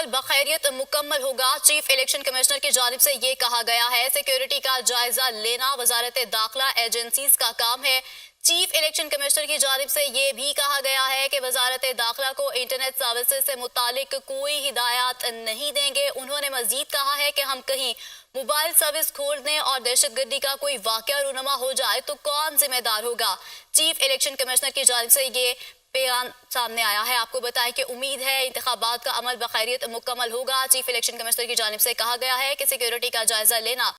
अमल बखैरियत मुकम्मल होगा। Chief election commissioner की जानिब से ये कहा गया है। सिक्योरिटी का जायजा लेना वजारत दाखिला एजेंसीज का काम है। चीफ इलेक्शन कमिश्नर की जानिब से ये भी कहा गया है कि वजारत दाखिला को इंटरनेट सर्विसेज से मुतालिक कोई हिदायत नहीं देंगे। उन्होंने मजीद कहा है कि हम कहीं मोबाइल सर्विस खोल दें और दहशतगर्दी का कोई वाकया रूनमा हो जाए तो कौन जिम्मेदार होगा। चीफ इलेक्शन कमिश्नर की जानिब से ये बयान सामने आया है। आपको बताएं कि उम्मीद है इंतखाबात का अमल बखैरियत मुकम्मल होगा। चीफ इलेक्शन कमिश्नर की जानिब से कहा गया है कि सिक्योरिटी का जायजा लेना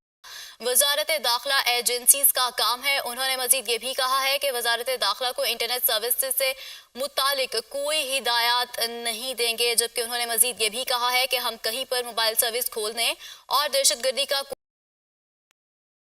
वजारत दाखिला एजेंसीज का काम है। उन्होंने मजीद ये भी कहा है कि वजारत दाखिला को इंटरनेट सर्विस से मुतालिक कोई हिदायत नहीं देंगे, जबकि उन्होंने मजीद ये भी कहा है कि हम कहीं पर मोबाइल सर्विस खोलने और दहशतगर्दी का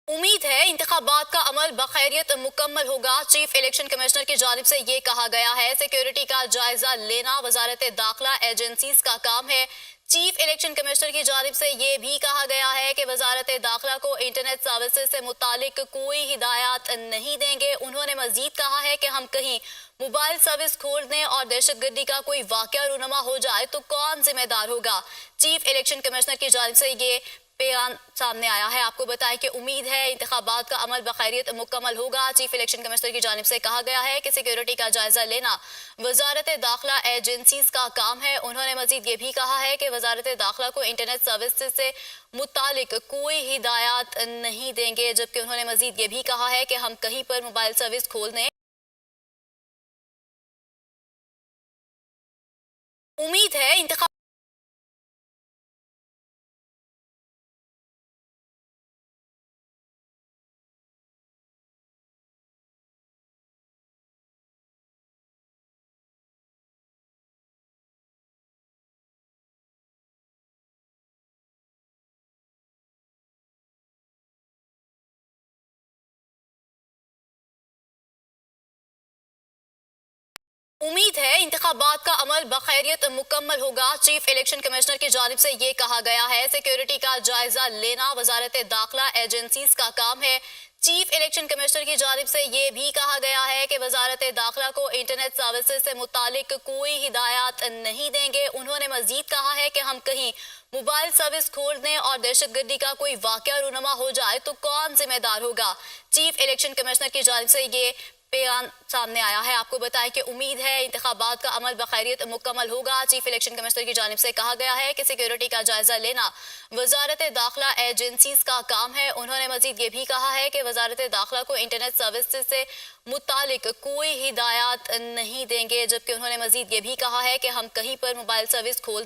उम्मीद है इंतखाबात का अमल बखैरियत मुकम्मल होगा। चीफ इलेक्शन कमिश्नर की जानिब से ये कहा गया है। सिक्योरिटी का जायजा लेना वजारत दाखिला एजेंसीज का काम है। चीफ इलेक्शन कमिश्नर की जानिब से ये भी कहा गया है कि वजारत दाखिला को इंटरनेट सर्विसेज से मुतालिक कोई हिदायत नहीं देंगे। उन्होंने मजीद कहा है कि हम कहीं मोबाइल सर्विस खोल दें और दहशतगर्दी का कोई वाकया रूनमा हो जाए तो कौन जिम्मेदार होगा। चीफ इलेक्शन कमिश्नर की जानिब से ये बयान सामने आया है। आपको बताएं कि उम्मीद है इंतखाबात का अमल बखैरियत मुकम्मल होगा। चीफ इलेक्शन कमिश्नर की जानिब से कहा गया है कि सिक्योरिटी का जायजा लेना वजारत दाखिला एजेंसीज का काम है। उन्होंने मजीद ये भी कहा है कि वजारत दाखिला को इंटरनेट सर्विस से मुतालिक कोई हिदायत नहीं देंगे, जबकि उन्होंने मजीद ये भी कहा है कि हम कहीं पर मोबाइल सर्विस खोल दें। उम्मीद है इंतखाब उम्मीद है इंतखाबात का अमल बखैरियत मुकम्मल होगा। चीफ इलेक्शन कमिश्नर की जानिब से ये कहा गया है। सिक्योरिटी का जायजा लेना वजारत दाखिला एजेंसीज का काम है। चीफ इलेक्शन कमिश्नर की जानिब से ये भी कहा गया है कि वजारत दाखिला को इंटरनेट सर्विसेज से मुतालिक कोई हिदायत नहीं देंगे। उन्होंने मजीद कहा है कि हम कहीं मोबाइल सर्विस खोल दें और दहशतगर्दी का कोई वाकया रूनमा हो जाए तो कौन जिम्मेदार होगा। चीफ इलेक्शन कमिश्नर की जानिब से ये बयान सामने आया है। आपको बताएं कि उम्मीद है इंतखाबात का अमल बखैरियत मुकम्मल होगा। चीफ इलेक्शन कमिश्नर की जानिब से कहा गया है कि सिक्योरिटी का जायजा लेना वजारत दाखिला एजेंसीज का काम है। उन्होंने मजीद ये भी कहा है कि वजारत दाखिला को इंटरनेट सर्विस से मुतालिक कोई हिदायत नहीं देंगे, जबकि उन्होंने मजीद ये भी कहा है कि हम कहीं पर मोबाइल सर्विस खोल